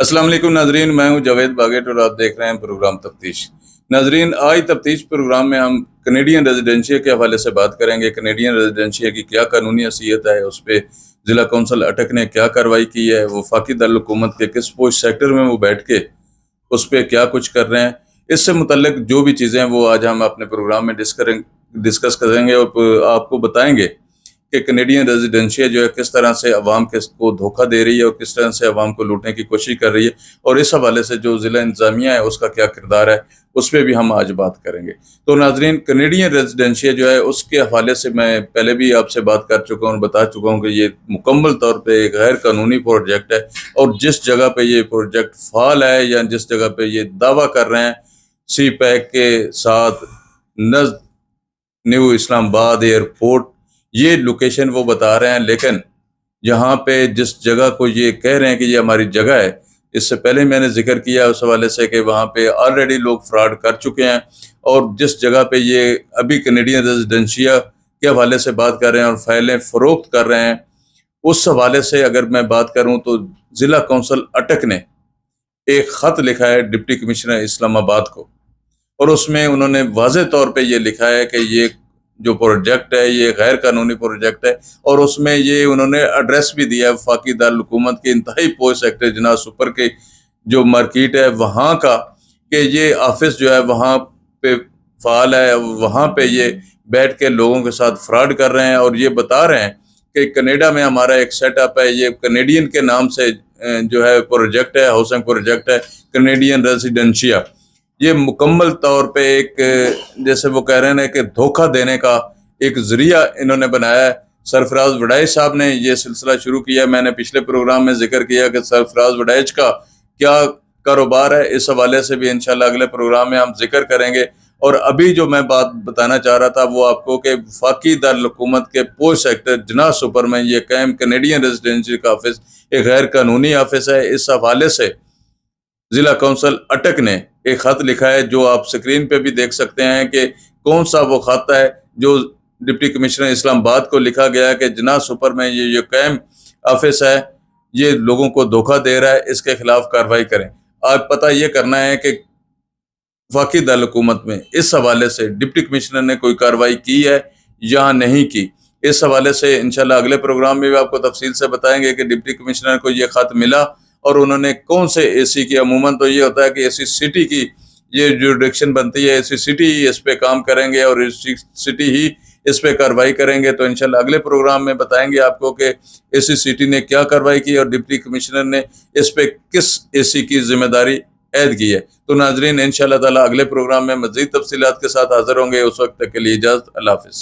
अस्सलाम वालेकुम नाजरीन, मैं हूं जावेद बागेट और आप देख रहे हैं प्रोग्राम तफ्तीश। नाजरीन, आज तफ्तीश प्रोग्राम में हम कनेडियन रेजिडेंशिया के हवाले से बात करेंगे। कनेडियन रेजिडेंशिया की क्या कानूनी हैसियत है, उस पर ज़िला कौंसल अटक ने क्या कार्रवाई की है, वफाकी दारुल-हुकूमत के किस पोस्ट सेक्टर में वो बैठ के उस पर क्या कुछ कर रहे हैं, इससे मुतल्लिक जो भी चीज़ें हैं वो आज हम अपने प्रोग्राम में डिस्कस करेंगे और आपको बताएंगे कि कनेडियन रेजिडेंशिया जो है किस तरह से अवाम को धोखा दे रही है और किस तरह से अवाम को लूटने की कोशिश कर रही है, और इस हवाले से जो ज़िला इंतज़ामिया है उसका क्या किरदार है, उस पर भी हम आज बात करेंगे। तो नाजरीन, कनेडियन रेजिडेंशिया जो है उसके हवाले से मैं पहले भी आपसे बात कर चुका हूँ और बता चुका हूँ कि ये मुकम्मल तौर पर एक गैर कानूनी प्रोजेक्ट है, और जिस जगह पर ये प्रोजेक्ट फाल है या जिस जगह पर ये दावा कर रहे हैं सी पैक के साथ नज़द न्यू इस्लामाबाद एयरपोर्ट, ये लोकेशन वो बता रहे हैं, लेकिन यहाँ पे जिस जगह को ये कह रहे हैं कि ये हमारी जगह है, इससे पहले मैंने जिक्र किया उस हवाले से कि वहाँ पे ऑलरेडी लोग फ्रॉड कर चुके हैं, और जिस जगह पे ये अभी कनेडियन रेजिडेंशिया के हवाले से बात कर रहे हैं और फाइलें फ़रोख्त कर रहे हैं, उस हवाले से अगर मैं बात करूँ तो ज़िला कौंसल अटक ने एक ख़त लिखा है डिप्टी कमिश्नर इस्लामाबाद को, और उसमें उन्होंने वाज़ेह तौर पे ये लिखा है कि ये जो प्रोजेक्ट है ये गैर कानूनी प्रोजेक्ट है, और उसमें ये उन्होंने एड्रेस भी दिया है वफाकी दारुल-हुकूमत के इंतहाई पोस्ट सेक्टर जना सुपर के जो मार्केट है वहाँ का, कि ये ऑफिस जो है वहाँ पे फ़ाल है, वहाँ पे ये बैठ के लोगों के साथ फ्रॉड कर रहे हैं, और ये बता रहे हैं कि कनाडा में हमारा एक सेटअप है, ये कनेडियन के नाम से जो है प्रोजेक्ट है, हाउसिंग प्रोजेक्ट है कनेडियन रेजिडेंशिया। ये मुकम्मल तौर पे एक जैसे वो कह रहे हैं कि धोखा देने का एक ज़रिया इन्होंने बनाया है। सरफराज वड़ैच साहब ने ये सिलसिला शुरू किया। मैंने पिछले प्रोग्राम में जिक्र किया कि सरफराज वड़ैच का क्या कारोबार है, इस हवाले से भी इंशाल्लाह अगले प्रोग्राम में हम जिक्र करेंगे। और अभी जो मैं बात बताना चाह रहा था वो आपको कि वफाकी दारुल-हुकूमत के पोस्ट सेक्टर जना सुपर में ये कायम कनेडियन रेजिडेंशिया का ऑफिस एक गैर कानूनी ऑफिस है। इस हवाले से ज़िला कौंसल अटक ने एक ख़त लिखा है, जो आप स्क्रीन पे भी देख सकते हैं कि कौन सा वो ख़त है जो डिप्टी कमिश्नर इस्लामाबाद को लिखा गया है कि जना सुपर में ये कायम ऑफिस है, ये लोगों को धोखा दे रहा है, इसके खिलाफ कार्रवाई करें। आज पता ये करना है कि वफाकी दारुल-हुकूमत में इस हवाले से डिप्टी कमिश्नर ने कोई कार्रवाई की है या नहीं की। इस हवाले से इंशाल्लाह अगले प्रोग्राम में भी आपको तफसील से बताएंगे कि डिप्टी कमिश्नर को ये ख़त मिला और उन्होंने कौन से एसी की, अमूमन तो ये होता है कि एसी सिटी की ये जुरिडिक्शन बनती है, एसी सिटी ही इस पे काम करेंगे और एसी सिटी ही इस पे कार्रवाई करेंगे। तो इंशाल्लाह अगले प्रोग्राम में बताएंगे आपको कि एसी सिटी ने क्या कार्रवाई की और डिप्टी कमिश्नर ने इस पे किस एसी की जिम्मेदारी ऐद की है। तो नाजरीन, इंशाल्लाह ताला अगले प्रोग्राम में मज़ीद तफसीलात के साथ हाजिर होंगे। उस वक्त तक के लिए इजाज़त, अल्लाह हाफ़िज़।